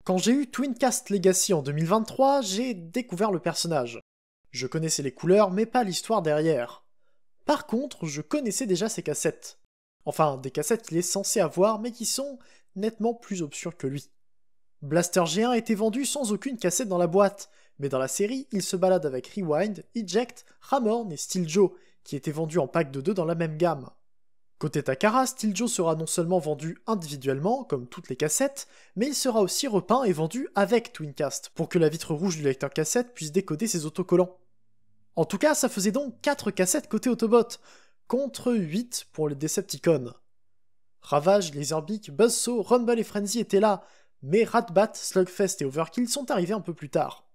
Quand j'ai eu Twincast Legacy en 2023, j'ai découvert le personnage. Je connaissais les couleurs, mais pas l'histoire derrière. Par contre, je connaissais déjà ses cassettes. Enfin, des cassettes qu'il est censé avoir, mais qui sont nettement plus obscures que lui. Blaster G1 était vendu sans aucune cassette dans la boîte, mais dans la série, il se balade avec Rewind, Eject, Ramorn et Steel Joe, qui étaient vendus en pack de 2 dans la même gamme. Côté Takara, Steel Joe sera non seulement vendu individuellement, comme toutes les cassettes, mais il sera aussi repeint et vendu avec Twincast, pour que la vitre rouge du lecteur cassette puisse décoder ses autocollants. En tout cas, ça faisait donc 4 cassettes côté Autobot, contre 8 pour les Decepticons. Ravage, Laserbeak, Buzzsaw, Rumble et Frenzy étaient là, mais Ratbat, Slugfest et Overkill sont arrivés un peu plus tard.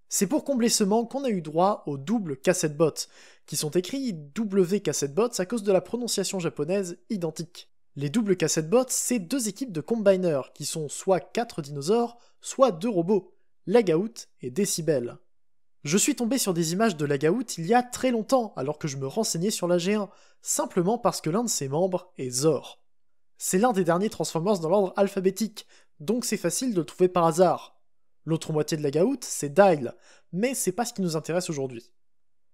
C'est pour combler ce manque qu'on a eu droit aux doubles cassettebots, qui sont écrits W cassettebots à cause de la prononciation japonaise identique. Les doubles cassettebots, c'est 2 équipes de combiners, qui sont soit 4 dinosaures, soit 2 robots, Lagaout et Decibel. Je suis tombé sur des images de Lagaout il y a très longtemps, alors que je me renseignais sur la G1, simplement parce que l'un de ses membres est Zor. C'est l'un des derniers Transformers dans l'ordre alphabétique, donc c'est facile de le trouver par hasard. L'autre moitié de Lagaout, c'est Dial, mais c'est pas ce qui nous intéresse aujourd'hui.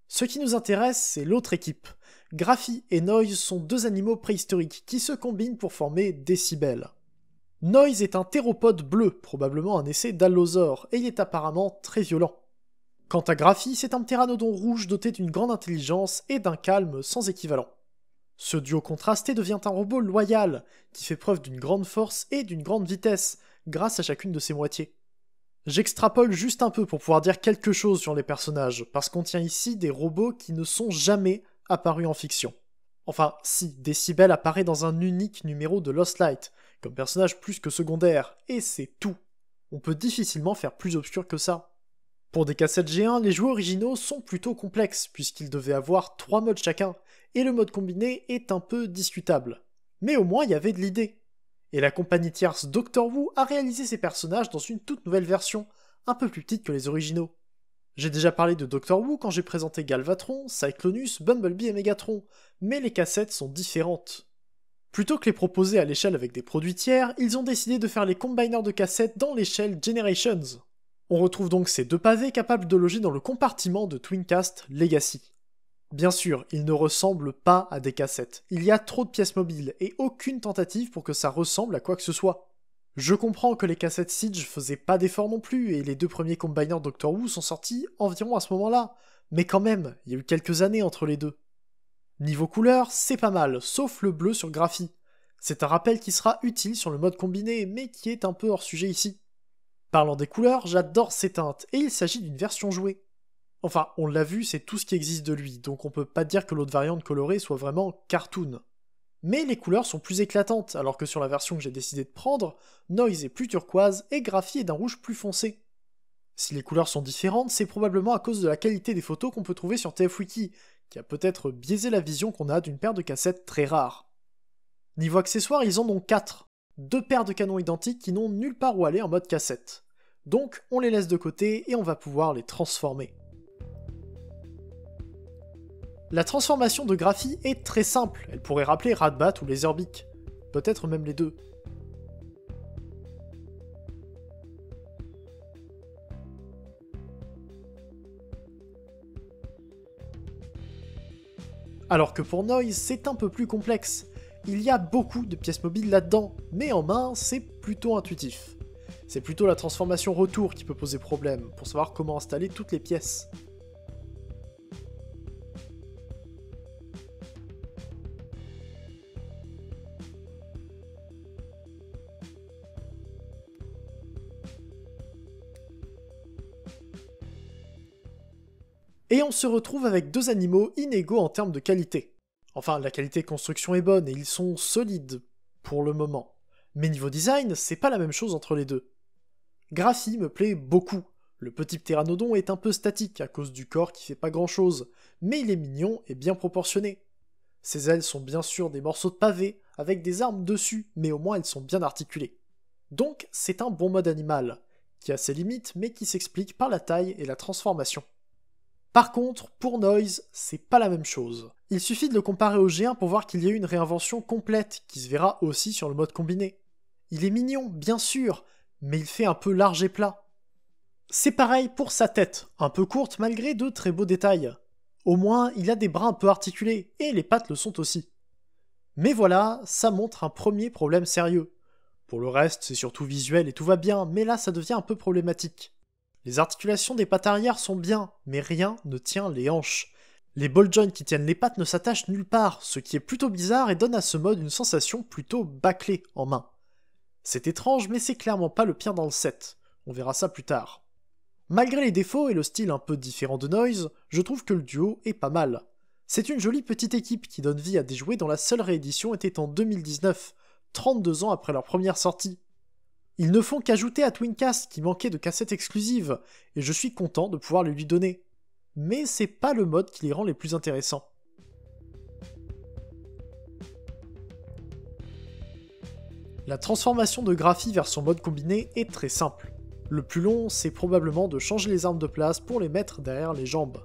Ce qui nous intéresse, c'est l'autre équipe. Graphie et Noise sont 2 animaux préhistoriques qui se combinent pour former Decibel. Noise est un théropode bleu, probablement un essai d'Allosaure, et il est apparemment très violent. Quant à Graphie, c'est un pteranodon rouge doté d'une grande intelligence et d'un calme sans équivalent. Ce duo contrasté devient un robot loyal, qui fait preuve d'une grande force et d'une grande vitesse, grâce à chacune de ses moitiés. J'extrapole juste un peu pour pouvoir dire quelque chose sur les personnages, parce qu'on tient ici des robots qui ne sont jamais apparus en fiction. Enfin, si, Decibel apparaît dans un unique numéro de Lost Light, comme personnage plus que secondaire, et c'est tout. On peut difficilement faire plus obscur que ça. Pour des cassettes G1, les jouets originaux sont plutôt complexes, puisqu'ils devaient avoir 3 modes chacun, et le mode combiné est un peu discutable. Mais au moins il y avait de l'idée. Et la compagnie tierce Doctor Who a réalisé ces personnages dans une toute nouvelle version, un peu plus petite que les originaux. J'ai déjà parlé de Doctor Who quand j'ai présenté Galvatron, Cyclonus, Bumblebee et Megatron, mais les cassettes sont différentes. Plutôt que les proposer à l'échelle avec des produits tiers, ils ont décidé de faire les combiners de cassettes dans l'échelle Generations. On retrouve donc ces 2 pavés capables de loger dans le compartiment de Twincast Legacy. Bien sûr, ils ne ressemblent pas à des cassettes. Il y a trop de pièces mobiles et aucune tentative pour que ça ressemble à quoi que ce soit. Je comprends que les cassettes Siege faisaient pas d'efforts non plus et les 2 premiers combiners Doctor Who sont sortis environ à ce moment-là, mais quand même, il y a eu quelques années entre les deux. Niveau couleur, c'est pas mal, sauf le bleu sur Graphie. C'est un rappel qui sera utile sur le mode combiné, mais qui est un peu hors sujet ici. Parlant des couleurs, j'adore ces teintes, et il s'agit d'une version jouée. Enfin, on l'a vu, c'est tout ce qui existe de lui, donc on peut pas dire que l'autre variante colorée soit vraiment cartoon. Mais les couleurs sont plus éclatantes, alors que sur la version que j'ai décidé de prendre, Noise est plus turquoise et Graphie est d'un rouge plus foncé. Si les couleurs sont différentes, c'est probablement à cause de la qualité des photos qu'on peut trouver sur TFWiki, qui a peut-être biaisé la vision qu'on a d'une paire de cassettes très rares. Niveau accessoires, ils en ont 4. 2 paires de canons identiques qui n'ont nulle part où aller en mode cassette. Donc on les laisse de côté et on va pouvoir les transformer. La transformation de Graphie est très simple, elle pourrait rappeler Ratbat ou Laserbeak. Peut-être même les deux. Alors que pour Noise, c'est un peu plus complexe. Il y a beaucoup de pièces mobiles là-dedans, mais en main, c'est plutôt intuitif. C'est plutôt la transformation retour qui peut poser problème, pour savoir comment installer toutes les pièces. Et on se retrouve avec 2 animaux inégaux en termes de qualité. Enfin, la qualité de construction est bonne et ils sont solides, pour le moment. Mais niveau design, c'est pas la même chose entre les deux. Graphie me plaît beaucoup. Le petit pteranodon est un peu statique à cause du corps qui fait pas grand chose, mais il est mignon et bien proportionné. Ses ailes sont bien sûr des morceaux de pavé, avec des armes dessus, mais au moins elles sont bien articulées. Donc c'est un bon mode animal, qui a ses limites mais qui s'explique par la taille et la transformation. Par contre, pour Noise, c'est pas la même chose. Il suffit de le comparer au G1 pour voir qu'il y a eu une réinvention complète, qui se verra aussi sur le mode combiné. Il est mignon, bien sûr, mais il fait un peu large et plat. C'est pareil pour sa tête, un peu courte malgré de très beaux détails. Au moins, il a des bras un peu articulés, et les pattes le sont aussi. Mais voilà, ça montre un premier problème sérieux. Pour le reste, c'est surtout visuel et tout va bien, mais là ça devient un peu problématique. Les articulations des pattes arrière sont bien, mais rien ne tient les hanches. Les ball joints qui tiennent les pattes ne s'attachent nulle part, ce qui est plutôt bizarre et donne à ce mode une sensation plutôt bâclée en main. C'est étrange, mais c'est clairement pas le pire dans le set. On verra ça plus tard. Malgré les défauts et le style un peu différent de Noise, je trouve que le duo est pas mal. C'est une jolie petite équipe qui donne vie à des jouets dont la seule réédition était en 2019, 32 ans après leur première sortie. Ils ne font qu'ajouter à Twincast qui manquait de cassettes exclusives, et je suis content de pouvoir les lui donner. Mais c'est pas le mode qui les rend les plus intéressants. La transformation de Graphie vers son mode combiné est très simple. Le plus long, c'est probablement de changer les armes de place pour les mettre derrière les jambes.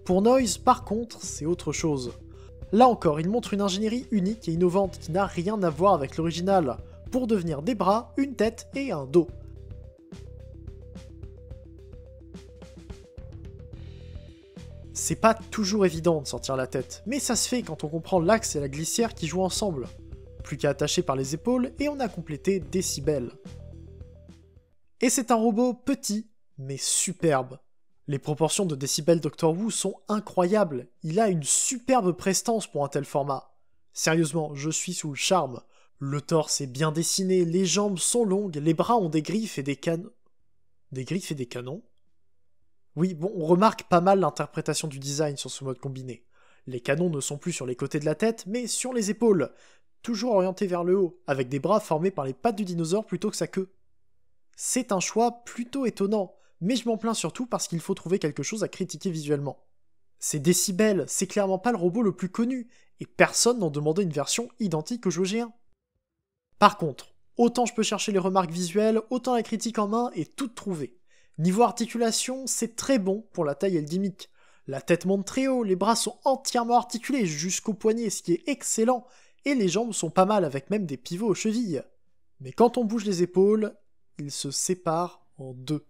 Pour Noise, par contre, c'est autre chose. Là encore, il montre une ingénierie unique et innovante qui n'a rien à voir avec l'original, pour devenir des bras, une tête et un dos. C'est pas toujours évident de sortir la tête, mais ça se fait quand on comprend l'axe et la glissière qui jouent ensemble. Plus qu'à attacher par les épaules et on a complété Decibel. Et c'est un robot petit, mais superbe. Les proportions de Decibel Dr. Wu sont incroyables, il a une superbe prestance pour un tel format. Sérieusement, je suis sous le charme. Le torse est bien dessiné, les jambes sont longues, les bras ont des griffes et des canons. Des griffes et des canons? Oui, bon, on remarque pas mal l'interprétation du design sur ce mode combiné. Les canons ne sont plus sur les côtés de la tête, mais sur les épaules, toujours orientés vers le haut, avec des bras formés par les pattes du dinosaure plutôt que sa queue. C'est un choix plutôt étonnant, mais je m'en plains surtout parce qu'il faut trouver quelque chose à critiquer visuellement. C'est Decibel, c'est clairement pas le robot le plus connu, et personne n'en demandait une version identique au jeu G1. Par contre, autant je peux chercher les remarques visuelles, autant la critique en main est toute trouvée. Niveau articulation, c'est très bon pour la taille et le gimmick. La tête monte très haut, les bras sont entièrement articulés jusqu'au poignet, ce qui est excellent, et les jambes sont pas mal avec même des pivots aux chevilles. Mais quand on bouge les épaules, ils se séparent en deux.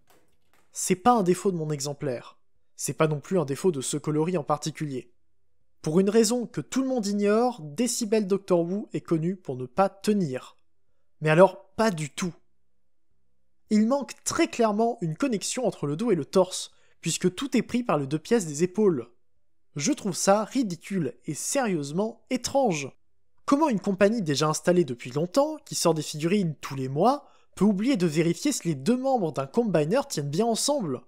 C'est pas un défaut de mon exemplaire. C'est pas non plus un défaut de ce coloris en particulier. Pour une raison que tout le monde ignore, Decibel Dr. Wu est connu pour ne pas tenir. Mais alors, pas du tout. Il manque très clairement une connexion entre le dos et le torse, puisque tout est pris par les deux pièces des épaules. Je trouve ça ridicule et sérieusement étrange. Comment une compagnie déjà installée depuis longtemps, qui sort des figurines tous les mois, peut oublier de vérifier si les deux membres d'un combiner tiennent bien ensemble?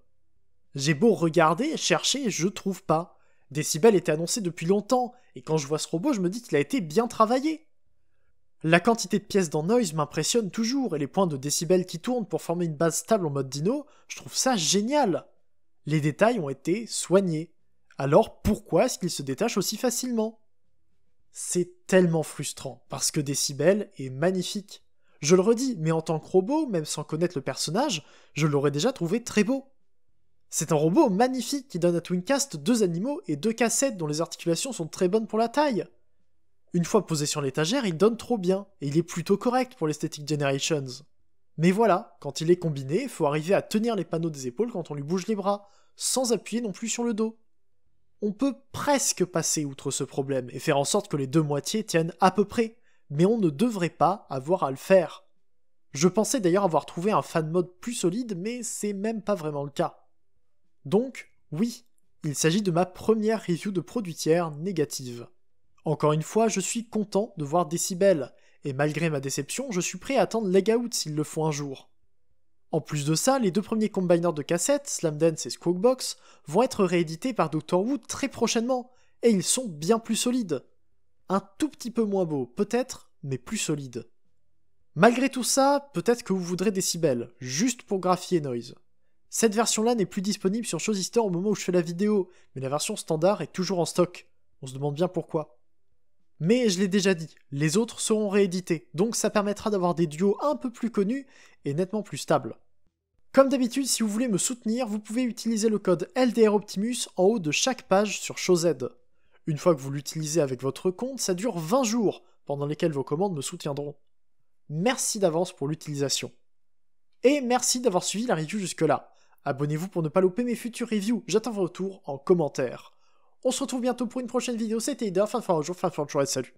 J'ai beau regarder, chercher, je trouve pas. Decibel était annoncé depuis longtemps, et quand je vois ce robot, je me dis qu'il a été bien travaillé. La quantité de pièces dans Noise m'impressionne toujours, et les points de Decibel qui tournent pour former une base stable en mode dino, je trouve ça génial. Les détails ont été soignés. Alors pourquoi est-ce qu'ils se détachent aussi facilement? C'est tellement frustrant, parce que Decibel est magnifique. Je le redis, mais en tant que robot, même sans connaître le personnage, je l'aurais déjà trouvé très beau. C'est un robot magnifique qui donne à Twincast 2 animaux et 2 cassettes dont les articulations sont très bonnes pour la taille. Une fois posé sur l'étagère, il donne trop bien, et il est plutôt correct pour l'Aesthetic Generations. Mais voilà, quand il est combiné, il faut arriver à tenir les panneaux des épaules quand on lui bouge les bras, sans appuyer non plus sur le dos. On peut presque passer outre ce problème et faire en sorte que les deux moitiés tiennent à peu près, mais on ne devrait pas avoir à le faire. Je pensais d'ailleurs avoir trouvé un fan mode plus solide, mais c'est même pas vraiment le cas. Donc, oui, il s'agit de ma première review de produit tiers négative. Encore une fois, je suis content de voir Decibel, et malgré ma déception, je suis prêt à attendre Leg Out s'il le faut un jour. En plus de ça, les deux premiers combiners de cassettes, Slamdance et Squawkbox, vont être réédités par Dr. Wu très prochainement, et ils sont bien plus solides. Un tout petit peu moins beau, peut-être, mais plus solide. Malgré tout ça, peut-être que vous voudrez Decibel, juste pour graphier Noise. Cette version-là n'est plus disponible sur Showzister au moment où je fais la vidéo, mais la version standard est toujours en stock. On se demande bien pourquoi. Mais je l'ai déjà dit, les autres seront réédités, donc ça permettra d'avoir des duos un peu plus connus et nettement plus stables. Comme d'habitude, si vous voulez me soutenir, vous pouvez utiliser le code LDROptimus en haut de chaque page sur ShowZ. Une fois que vous l'utilisez avec votre compte, ça dure 20 jours, pendant lesquels vos commandes me soutiendront. Merci d'avance pour l'utilisation. Et merci d'avoir suivi la review jusque-là. Abonnez-vous pour ne pas louper mes futures reviews, j'attends vos retours en commentaire. On se retrouve bientôt pour une prochaine vidéo, c'était Ida, fin de jour, salut.